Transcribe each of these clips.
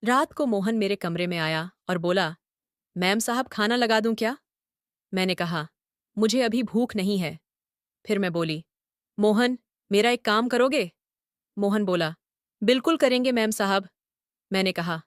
रात को मोहन मेरे कमरे में आया और बोला, मैम साहब खाना लगा दूं क्या? मैंने कहा, मुझे अभी भूख नहीं है। फिर मैं बोली, मोहन, मेरा एक काम करोगे? मोहन बोला, बिल्कुल करेंगे मैम साहब। मैंने कहा,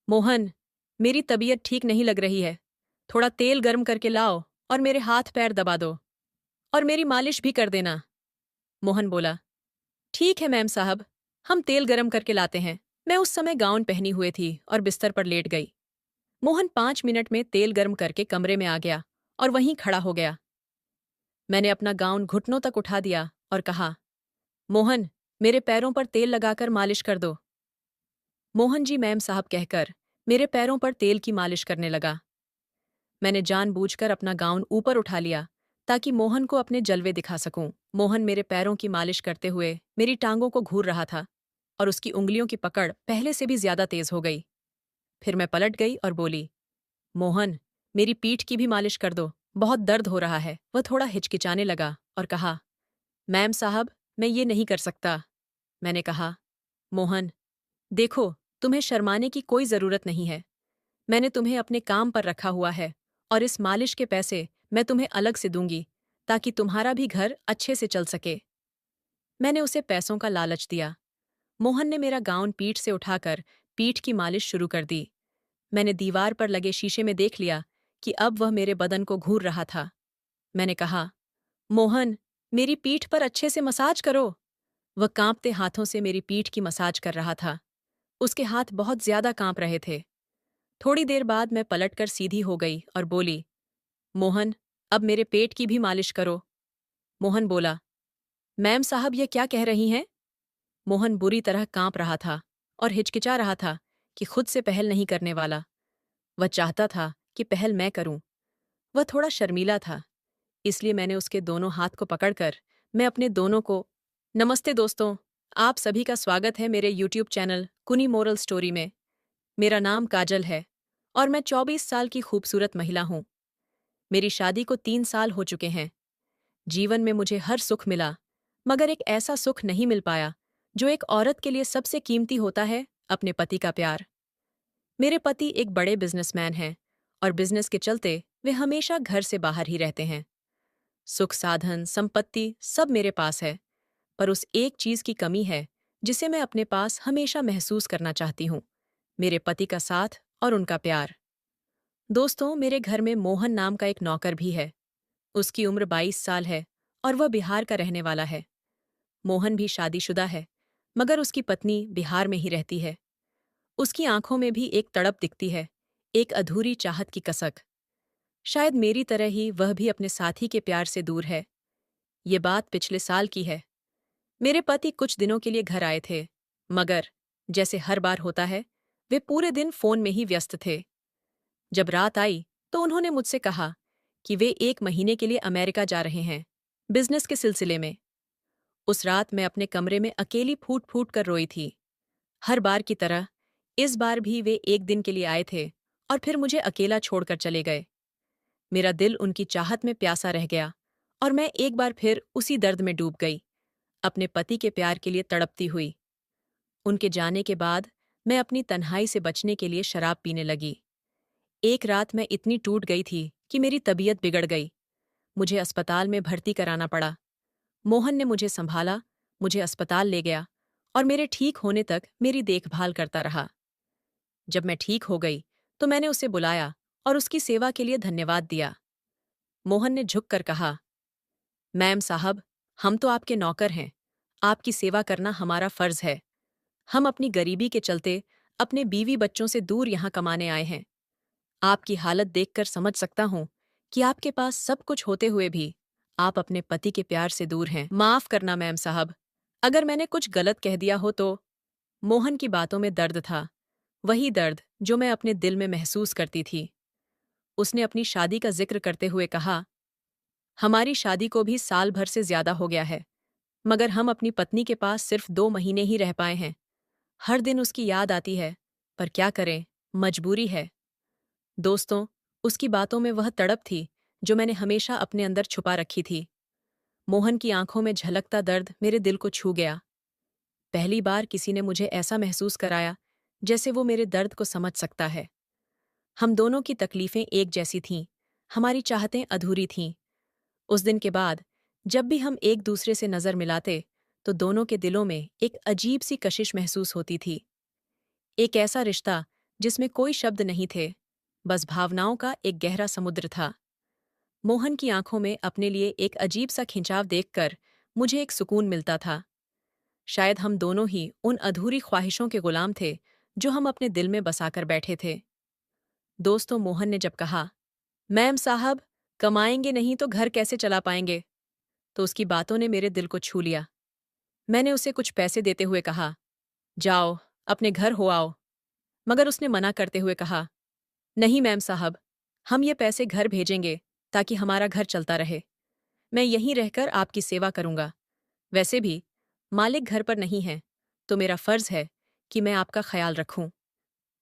मोहन, मेरी तबीयत ठीक नहीं लग रही है। थोड़ा तेल गर्म करके लाओ और मेरे हाथ पैर दबा दो और मेरी मालिश भी कर देना। मोहन बोला, ठीक है मैम साहब, हम तेल गर्म करके लाते हैं। मैं उस समय गाउन पहनी हुई थी और बिस्तर पर लेट गई। मोहन 5 मिनट में तेल गर्म करके कमरे में आ गया और वहीं खड़ा हो गया। मैंने अपना गाउन घुटनों तक उठा दिया और कहा, मोहन, मेरे पैरों पर तेल लगाकर मालिश कर दो। मोहन जी मैम साहब कहकर मेरे पैरों पर तेल की मालिश करने लगा। मैंने जानबूझकर अपना गाउन ऊपर उठा लिया ताकि मोहन को अपने जलवे दिखा सकूं। मोहन मेरे पैरों की मालिश करते हुए मेरी टांगों को घूर रहा था और उसकी उंगलियों की पकड़ पहले से भी ज्यादा तेज हो गई। फिर मैं पलट गई और बोली, मोहन, मेरी पीठ की भी मालिश कर दो, बहुत दर्द हो रहा है। वह थोड़ा हिचकिचाने लगा और कहा, मैम साहब, मैं ये नहीं कर सकता। मैंने कहा, मोहन, देखो, तुम्हें शर्माने की कोई जरूरत नहीं है। मैंने तुम्हें अपने काम पर रखा हुआ है और इस मालिश के पैसे मैं तुम्हें अलग से दूंगी ताकि तुम्हारा भी घर अच्छे से चल सके। मैंने उसे पैसों का लालच दिया। मोहन ने मेरा गाउन पीठ से उठाकर पीठ की मालिश शुरू कर दी। मैंने दीवार पर लगे शीशे में देख लिया कि अब वह मेरे बदन को घूर रहा था। मैंने कहा, मोहन, मेरी पीठ पर अच्छे से मसाज करो। वह कांपते हाथों से मेरी पीठ की मसाज कर रहा था। उसके हाथ बहुत ज्यादा कांप रहे थे। थोड़ी देर बाद मैं पलटकर सीधी हो गई और बोली, मोहन, अब मेरे पेट की भी मालिश करो। मोहन बोला, मैम साहब ये क्या कह रही हैं? मोहन बुरी तरह कांप रहा था और हिचकिचा रहा था कि खुद से पहल नहीं करने वाला। वह चाहता था कि पहल मैं करूं। वह थोड़ा शर्मीला था, इसलिए मैंने उसके दोनों हाथ को पकड़कर मैं अपने दोनों को। नमस्ते दोस्तों, आप सभी का स्वागत है मेरे यूट्यूब चैनल कुनी मोरल स्टोरी में। मेरा नाम काजल है और मैं 24 साल की खूबसूरत महिला हूं। मेरी शादी को 3 साल हो चुके हैं। जीवन में मुझे हर सुख मिला, मगर एक ऐसा सुख नहीं मिल पाया जो एक औरत के लिए सबसे कीमती होता है, अपने पति का प्यार। मेरे पति एक बड़े बिजनेसमैन हैं और बिजनेस के चलते वे हमेशा घर से बाहर ही रहते हैं। सुख साधन संपत्ति सब मेरे पास है, पर उस एक चीज की कमी है जिसे मैं अपने पास हमेशा महसूस करना चाहती हूँ, मेरे पति का साथ और उनका प्यार। दोस्तों, मेरे घर में मोहन नाम का एक नौकर भी है। उसकी उम्र 22 साल है और वह बिहार का रहने वाला है। मोहन भी शादीशुदा है, मगर उसकी पत्नी बिहार में ही रहती है। उसकी आंखों में भी एक तड़प दिखती है, एक अधूरी चाहत की कसक। शायद मेरी तरह ही वह भी अपने साथी के प्यार से दूर है। ये बात पिछले साल की है। मेरे पति कुछ दिनों के लिए घर आए थे, मगर जैसे हर बार होता है, वे पूरे दिन फोन में ही व्यस्त थे। जब रात आई तो उन्होंने मुझसे कहा कि वे 1 महीने के लिए अमेरिका जा रहे हैं, बिजनेस के सिलसिले में। उस रात मैं अपने कमरे में अकेली फूट फूट कर रोई थी। हर बार की तरह इस बार भी वे एक दिन के लिए आए थे और फिर मुझे अकेला छोड़कर चले गए। मेरा दिल उनकी चाहत में प्यासा रह गया और मैं एक बार फिर उसी दर्द में डूब गई, अपने पति के प्यार के लिए तड़पती हुई। उनके जाने के बाद मैं अपनी तन्हाई से बचने के लिए शराब पीने लगी। एक रात मैं इतनी टूट गई थी कि मेरी तबीयत बिगड़ गई। मुझे अस्पताल में भर्ती कराना पड़ा। मोहन ने मुझे संभाला, मुझे अस्पताल ले गया और मेरे ठीक होने तक मेरी देखभाल करता रहा। जब मैं ठीक हो गई तो मैंने उसे बुलाया और उसकी सेवा के लिए धन्यवाद दिया। मोहन ने झुककर कहा, मैम साहब, हम तो आपके नौकर हैं। आपकी सेवा करना हमारा फर्ज है। हम अपनी गरीबी के चलते अपने बीवी बच्चों से दूर यहाँ कमाने आए हैं। आपकी हालत देखकर समझ सकता हूँ कि आपके पास सब कुछ होते हुए भी आप अपने पति के प्यार से दूर हैं। माफ करना मैम साहब, अगर मैंने कुछ गलत कह दिया हो तो। मोहन की बातों में दर्द था, वही दर्द जो मैं अपने दिल में महसूस करती थी। उसने अपनी शादी का जिक्र करते हुए कहा, हमारी शादी को भी साल भर से ज्यादा हो गया है, मगर हम अपनी पत्नी के पास सिर्फ 2 महीने ही रह पाए हैं। हर दिन उसकी याद आती है, पर क्या करें, मजबूरी है। दोस्तों, उसकी बातों में वह तड़प थी जो मैंने हमेशा अपने अंदर छुपा रखी थी। मोहन की आंखों में झलकता दर्द मेरे दिल को छू गया। पहली बार किसी ने मुझे ऐसा महसूस कराया जैसे वो मेरे दर्द को समझ सकता है। हम दोनों की तकलीफें एक जैसी थीं, हमारी चाहतें अधूरी थीं। उस दिन के बाद जब भी हम एक दूसरे से नजर मिलाते तो दोनों के दिलों में एक अजीब सी कशिश महसूस होती थी। एक ऐसा रिश्ता जिसमें कोई शब्द नहीं थे, बस भावनाओं का एक गहरा समुद्र था। मोहन की आंखों में अपने लिए एक अजीब सा खिंचाव देखकर मुझे एक सुकून मिलता था। शायद हम दोनों ही उन अधूरी ख्वाहिशों के गुलाम थे जो हम अपने दिल में बसाकर बैठे थे। दोस्तों, मोहन ने जब कहा, मैम साहब, कमाएंगे नहीं तो घर कैसे चला पाएंगे, तो उसकी बातों ने मेरे दिल को छू लिया। मैंने उसे कुछ पैसे देते हुए कहा, जाओ, अपने घर हो आओ। मगर उसने मना करते हुए कहा, नहीं मैम साहब, हम ये पैसे घर भेजेंगे ताकि हमारा घर चलता रहे। मैं यहीं रहकर आपकी सेवा करूंगा। वैसे भी मालिक घर पर नहीं है, तो मेरा फर्ज है कि मैं आपका ख्याल रखूं।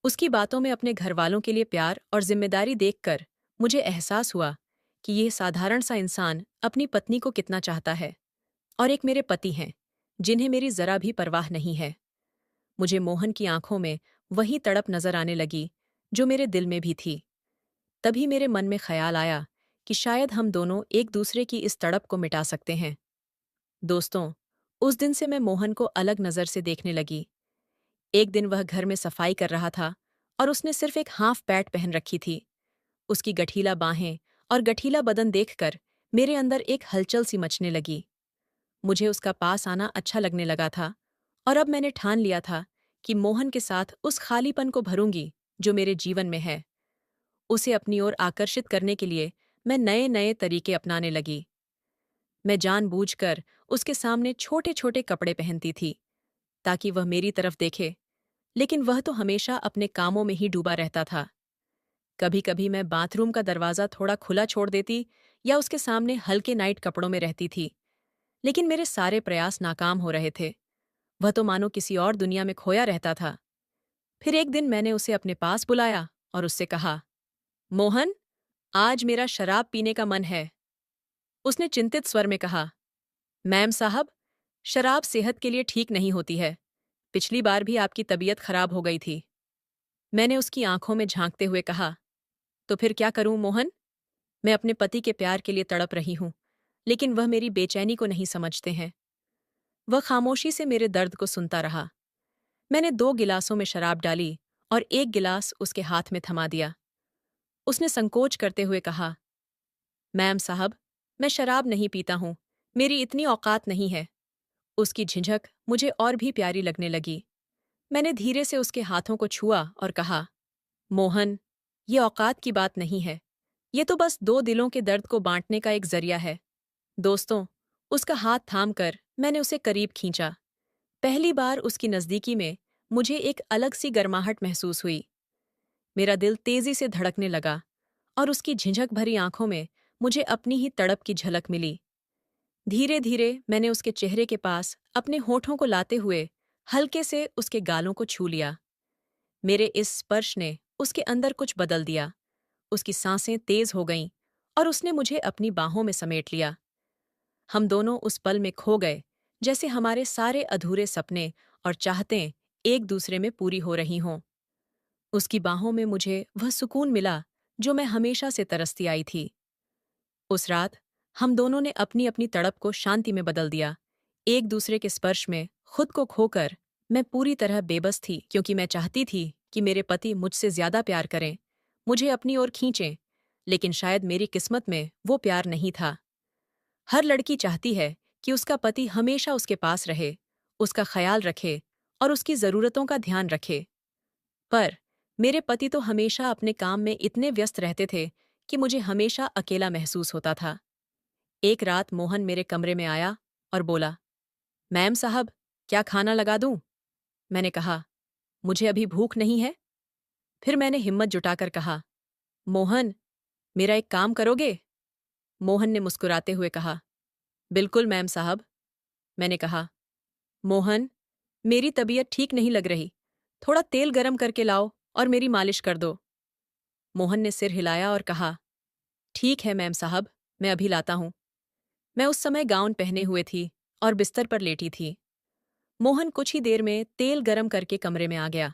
उसकी बातों में अपने घरवालों के लिए प्यार और जिम्मेदारी देखकर मुझे एहसास हुआ कि यह साधारण सा इंसान अपनी पत्नी को कितना चाहता है। और एक मेरे पति हैं, जिन्हें मेरी जरा भी परवाह नहीं है। मुझे मोहन की आंखों में वही तड़प नजर आने लगी जो मेरे दिल में भी थी। तभी मेरे मन में ख्याल आया कि शायद हम दोनों एक दूसरे की इस तड़प को मिटा सकते हैं। दोस्तों, उस दिन से मैं मोहन को अलग नजर से देखने लगी। एक दिन वह घर में सफाई कर रहा था और उसने सिर्फ एक हाफ पैंट पहन रखी थी। उसकी गठीला बाहें और गठीला बदन देखकर मेरे अंदर एक हलचल सी मचने लगी। मुझे उसका पास आना अच्छा लगने लगा था और अब मैंने ठान लिया था कि मोहन के साथ उस खालीपन को भरूंगी जो मेरे जीवन में है। उसे अपनी ओर आकर्षित करने के लिए मैं नए नए तरीके अपनाने लगी। मैं जानबूझकर उसके सामने छोटे छोटे कपड़े पहनती थी ताकि वह मेरी तरफ देखे, लेकिन वह तो हमेशा अपने कामों में ही डूबा रहता था। कभी कभी मैं बाथरूम का दरवाजा थोड़ा खुला छोड़ देती या उसके सामने हल्के नाइट कपड़ों में रहती थी, लेकिन मेरे सारे प्रयास नाकाम हो रहे थे। वह तो मानो किसी और दुनिया में खोया रहता था। फिर एक दिन मैंने उसे अपने पास बुलाया और उससे कहा, मोहन, आज मेरा शराब पीने का मन है। उसने चिंतित स्वर में कहा, मैम साहब, शराब सेहत के लिए ठीक नहीं होती है। पिछली बार भी आपकी तबीयत खराब हो गई थी। मैंने उसकी आंखों में झांकते हुए कहा, तो फिर क्या करूं मोहन? मैं अपने पति के प्यार के लिए तड़प रही हूं, लेकिन वह मेरी बेचैनी को नहीं समझते हैं। वह खामोशी से मेरे दर्द को सुनता रहा। मैंने 2 गिलासों में शराब डाली और एक गिलास उसके हाथ में थमा दिया। उसने संकोच करते हुए कहा, मैम साहब, मैं शराब नहीं पीता हूं, मेरी इतनी औकात नहीं है। उसकी झिझक मुझे और भी प्यारी लगने लगी। मैंने धीरे से उसके हाथों को छुआ और कहा, मोहन, ये औकात की बात नहीं है। ये तो बस 2 दिलों के दर्द को बांटने का एक जरिया है। दोस्तों, उसका हाथ थामकर मैंने उसे करीब खींचा। पहली बार उसकी नज़दीकी में मुझे एक अलग सी गर्माहट महसूस हुई। मेरा दिल तेजी से धड़कने लगा और उसकी झिझक भरी आंखों में मुझे अपनी ही तड़प की झलक मिली। धीरे धीरे मैंने उसके चेहरे के पास अपने होठों को लाते हुए हल्के से उसके गालों को छू लिया। मेरे इस स्पर्श ने उसके अंदर कुछ बदल दिया। उसकी सांसें तेज हो गईं और उसने मुझे अपनी बाहों में समेट लिया। हम दोनों उस पल में खो गए, जैसे हमारे सारे अधूरे सपने और चाहतें एक दूसरे में पूरी हो रही हों। उसकी बाहों में मुझे वह सुकून मिला जो मैं हमेशा से तरसती आई थी। उस रात हम दोनों ने अपनी अपनी तड़प को शांति में बदल दिया। एक दूसरे के स्पर्श में खुद को खोकर मैं पूरी तरह बेबस थी, क्योंकि मैं चाहती थी कि मेरे पति मुझसे ज्यादा प्यार करें, मुझे अपनी ओर खींचें, लेकिन शायद मेरी किस्मत में वो प्यार नहीं था। हर लड़की चाहती है कि उसका पति हमेशा उसके पास रहे, उसका ख्याल रखे और उसकी जरूरतों का ध्यान रखे। पर मेरे पति तो हमेशा अपने काम में इतने व्यस्त रहते थे कि मुझे हमेशा अकेला महसूस होता था। एक रात मोहन मेरे कमरे में आया और बोला, मैम साहब, क्या खाना लगा दूं? मैंने कहा, मुझे अभी भूख नहीं है। फिर मैंने हिम्मत जुटाकर कहा, मोहन, मेरा एक काम करोगे? मोहन ने मुस्कुराते हुए कहा, बिल्कुल मैम साहब। मैंने कहा, मोहन, मेरी तबीयत ठीक नहीं लग रही, थोड़ा तेल गरम करके लाओ और मेरी मालिश कर दो। मोहन ने सिर हिलाया और कहा, ठीक है मैम साहब, मैं अभी लाता हूं। मैं उस समय गाउन पहने हुए थी और बिस्तर पर लेटी थी। मोहन कुछ ही देर में तेल गरम करके कमरे में आ गया।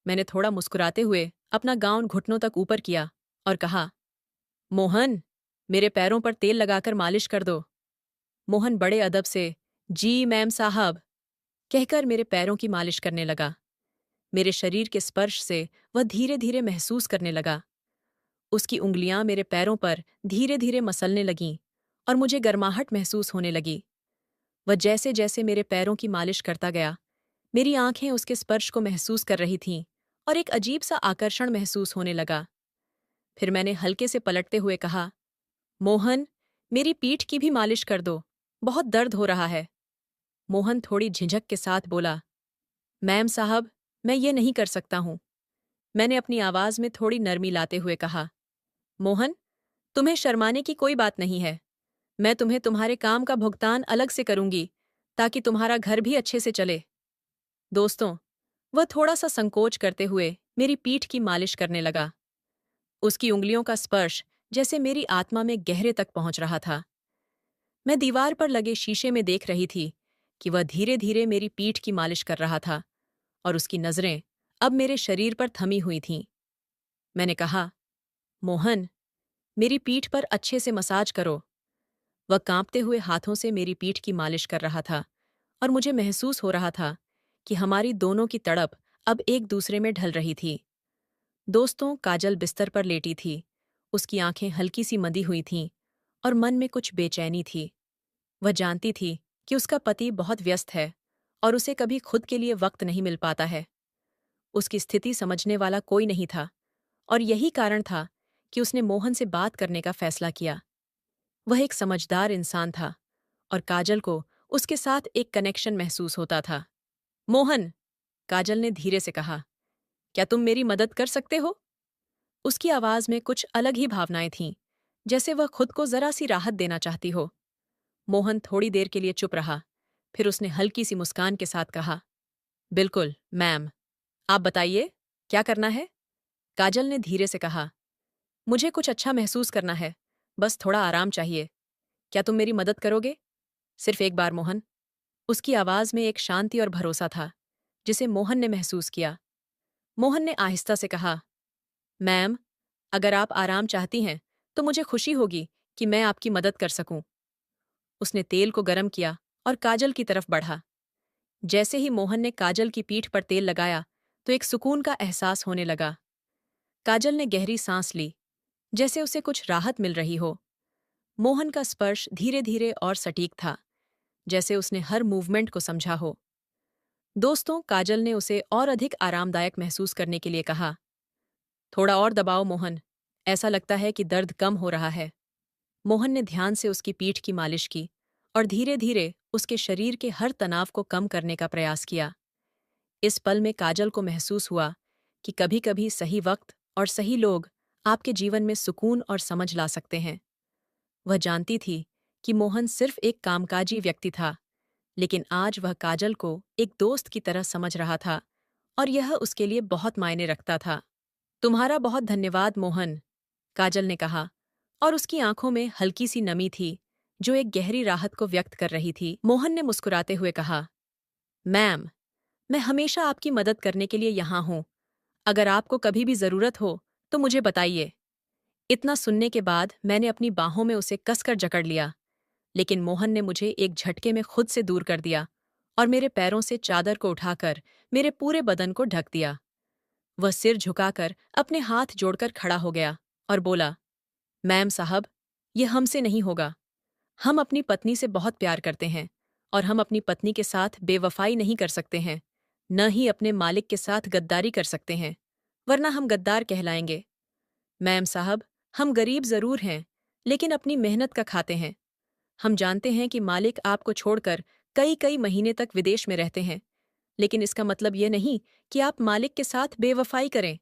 मैंने थोड़ा मुस्कुराते हुए अपना गाउन घुटनों तक ऊपर किया और कहा, मोहन, मेरे पैरों पर तेल लगाकर मालिश कर दो। मोहन बड़े अदब से, जी मैम साहब, कहकर मेरे पैरों की मालिश करने लगा। मेरे शरीर के स्पर्श से वह धीरे धीरे महसूस करने लगा। उसकी उंगलियां मेरे पैरों पर धीरे धीरे मसलने लगीं और मुझे गर्माहट महसूस होने लगी। वह जैसे जैसे मेरे पैरों की मालिश करता गया, मेरी आंखें उसके स्पर्श को महसूस कर रही थीं और एक अजीब सा आकर्षण महसूस होने लगा। फिर मैंने हल्के से पलटते हुए कहा, मोहन, मेरी पीठ की भी मालिश कर दो, बहुत दर्द हो रहा है। मोहन थोड़ी झिझक के साथ बोला, मैम साहब, मैं ये नहीं कर सकता हूं। मैंने अपनी आवाज में थोड़ी नरमी लाते हुए कहा, मोहन, तुम्हें शर्माने की कोई बात नहीं है। मैं तुम्हें तुम्हारे काम का भुगतान अलग से करूंगी, ताकि तुम्हारा घर भी अच्छे से चले। दोस्तों, वह थोड़ा सा संकोच करते हुए मेरी पीठ की मालिश करने लगा। उसकी उंगलियों का स्पर्श जैसे मेरी आत्मा में गहरे तक पहुंच रहा था। मैं दीवार पर लगे शीशे में देख रही थी कि वह धीरे धीरे मेरी पीठ की मालिश कर रहा था और उसकी नजरें अब मेरे शरीर पर थमी हुई थीं। मैंने कहा, मोहन, मेरी पीठ पर अच्छे से मसाज करो। वह कांपते हुए हाथों से मेरी पीठ की मालिश कर रहा था और मुझे महसूस हो रहा था कि हमारी दोनों की तड़प अब एक दूसरे में ढल रही थी। दोस्तों, काजल बिस्तर पर लेटी थी। उसकी आंखें हल्की सी मंदी हुई थीं और मन में कुछ बेचैनी थी। वह जानती थी कि उसका पति बहुत व्यस्त है और उसे कभी खुद के लिए वक्त नहीं मिल पाता है। उसकी स्थिति समझने वाला कोई नहीं था और यही कारण था कि उसने मोहन से बात करने का फैसला किया। वह एक समझदार इंसान था और काजल को उसके साथ एक कनेक्शन महसूस होता था। मोहन, काजल ने धीरे से कहा, क्या तुम मेरी मदद कर सकते हो? उसकी आवाज में कुछ अलग ही भावनाएं थीं, जैसे वह खुद को जरा सी राहत देना चाहती हो। मोहन थोड़ी देर के लिए चुप रहा, फिर उसने हल्की सी मुस्कान के साथ कहा, बिल्कुल, मैम। आप बताइए, क्या करना है? काजल ने धीरे से कहा, मुझे कुछ अच्छा महसूस करना है, बस थोड़ा आराम चाहिए। क्या तुम मेरी मदद करोगे? सिर्फ एक बार, मोहन। उसकी आवाज में एक शांति और भरोसा था, जिसे मोहन ने महसूस किया। मोहन ने आहिस्ता से कहा, मैम, अगर आप आराम चाहती हैं, तो मुझे खुशी होगी कि मैं आपकी मदद कर सकूं। उसने तेल को गर्म किया और काजल की तरफ बढ़ा। जैसे ही मोहन ने काजल की पीठ पर तेल लगाया, तो एक सुकून का एहसास होने लगा। काजल ने गहरी सांस ली, जैसे उसे कुछ राहत मिल रही हो। मोहन का स्पर्श धीरे धीरे और सटीक था, जैसे उसने हर मूवमेंट को समझा हो। दोस्तों, काजल ने उसे और अधिक आरामदायक महसूस करने के लिए कहा, थोड़ा और दबाओ मोहन, ऐसा लगता है कि दर्द कम हो रहा है। मोहन ने ध्यान से उसकी पीठ की मालिश की और धीरे धीरे उसके शरीर के हर तनाव को कम करने का प्रयास किया। इस पल में काजल को महसूस हुआ कि कभी कभी सही वक्त और सही लोग आपके जीवन में सुकून और समझ ला सकते हैं। वह जानती थी कि मोहन सिर्फ एक कामकाजी व्यक्ति था, लेकिन आज वह काजल को एक दोस्त की तरह समझ रहा था और यह उसके लिए बहुत मायने रखता था। तुम्हारा बहुत धन्यवाद मोहन, काजल ने कहा और उसकी आंखों में हल्की सी नमी थी, जो एक गहरी राहत को व्यक्त कर रही थी। मोहन ने मुस्कुराते हुए कहा, मैम, मैं हमेशा आपकी मदद करने के लिए यहाँ हूँ। अगर आपको कभी भी जरूरत हो, तो मुझे बताइए। इतना सुनने के बाद मैंने अपनी बाहों में उसे कसकर जकड़ लिया, लेकिन मोहन ने मुझे एक झटके में खुद से दूर कर दिया और मेरे पैरों से चादर को उठाकर मेरे पूरे बदन को ढक दिया। वह सिर झुकाकर अपने हाथ जोड़कर खड़ा हो गया और बोला, मैम साहब, यह हमसे नहीं होगा। हम अपनी पत्नी से बहुत प्यार करते हैं और हम अपनी पत्नी के साथ बेवफाई नहीं कर सकते हैं, न ही अपने मालिक के साथ गद्दारी कर सकते हैं, वरना हम गद्दार कहलाएंगे। मैम साहब, हम गरीब जरूर हैं, लेकिन अपनी मेहनत का खाते हैं। हम जानते हैं कि मालिक आपको छोड़कर कई कई महीने तक विदेश में रहते हैं, लेकिन इसका मतलब यह नहीं कि आप मालिक के साथ बेवफाई करें।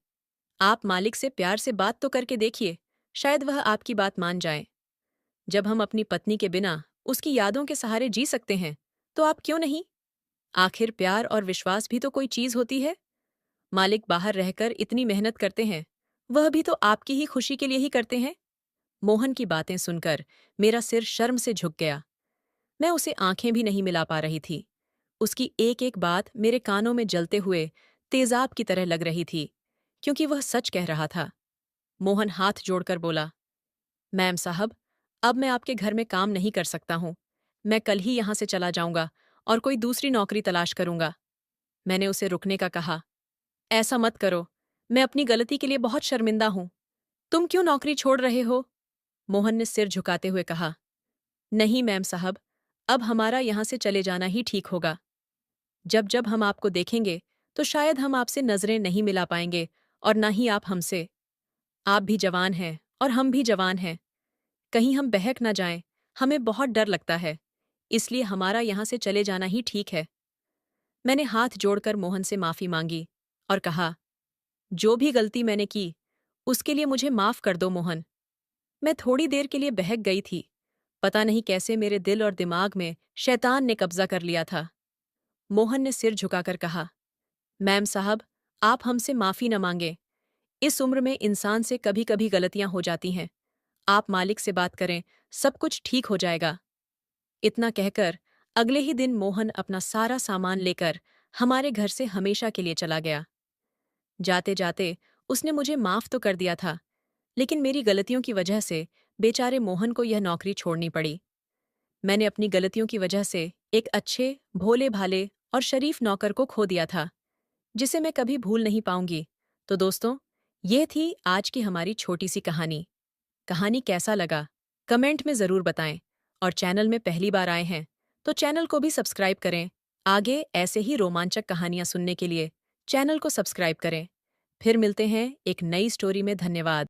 आप मालिक से प्यार से बात तो करके देखिए, शायद वह आपकी बात मान जाए। जब हम अपनी पत्नी के बिना उसकी यादों के सहारे जी सकते हैं, तो आप क्यों नहीं? आखिर प्यार और विश्वास भी तो कोई चीज होती है। मालिक बाहर रहकर इतनी मेहनत करते हैं, वह भी तो आपकी ही खुशी के लिए ही करते हैं। मोहन की बातें सुनकर मेरा सिर शर्म से झुक गया। मैं उसे आंखें भी नहीं मिला पा रही थी। उसकी एक एक बात मेरे कानों में जलते हुए तेजाब की तरह लग रही थी, क्योंकि वह सच कह रहा था। मोहन हाथ जोड़कर बोला, मैम साहब, अब मैं आपके घर में काम नहीं कर सकता हूँ। मैं कल ही यहाँ से चला जाऊंगा और कोई दूसरी नौकरी तलाश करूंगा। मैंने उसे रुकने का कहा। ऐसा मत करो, मैं अपनी गलती के लिए बहुत शर्मिंदा हूं। तुम क्यों नौकरी छोड़ रहे हो? मोहन ने सिर झुकाते हुए कहा। नहीं मैम साहब, अब हमारा यहाँ से चले जाना ही ठीक होगा। जब जब हम आपको देखेंगे तो शायद हम आपसे नजरें नहीं मिला पाएंगे और ना ही आप हमसे। आप भी जवान हैं और हम भी जवान हैं। कहीं हम बहक ना जाएं, हमें बहुत डर लगता है। इसलिए हमारा यहाँ से चले जाना ही ठीक है। मैंने हाथ जोड़कर मोहन से माफी मांगी और कहा, जो भी गलती मैंने की उसके लिए मुझे माफ कर दो मोहन। मैं थोड़ी देर के लिए बहक गई थी। पता नहीं कैसे मेरे दिल और दिमाग में शैतान ने कब्जा कर लिया था। मोहन ने सिर झुकाकर कहा, मैम साहब, आप हमसे माफी न मांगे। इस उम्र में इंसान से कभी कभी गलतियां हो जाती हैं। आप मालिक से बात करें, सब कुछ ठीक हो जाएगा। इतना कहकर अगले ही दिन मोहन अपना सारा सामान लेकर हमारे घर से हमेशा के लिए चला गया। जाते जाते उसने मुझे माफ तो कर दिया था, लेकिन मेरी गलतियों की वजह से बेचारे मोहन को यह नौकरी छोड़नी पड़ी। मैंने अपनी गलतियों की वजह से एक अच्छे, भोले भाले और शरीफ नौकर को खो दिया था, जिसे मैं कभी भूल नहीं पाऊंगी। तो दोस्तों, ये थी आज की हमारी छोटी सी कहानी। कहानी कैसा लगा कमेंट में ज़रूर बताएं, और चैनल में पहली बार आए हैं तो चैनल को भी सब्सक्राइब करें। आगे ऐसे ही रोमांचक कहानियां सुनने के लिए चैनल को सब्सक्राइब करें। फिर मिलते हैं एक नई स्टोरी में। धन्यवाद।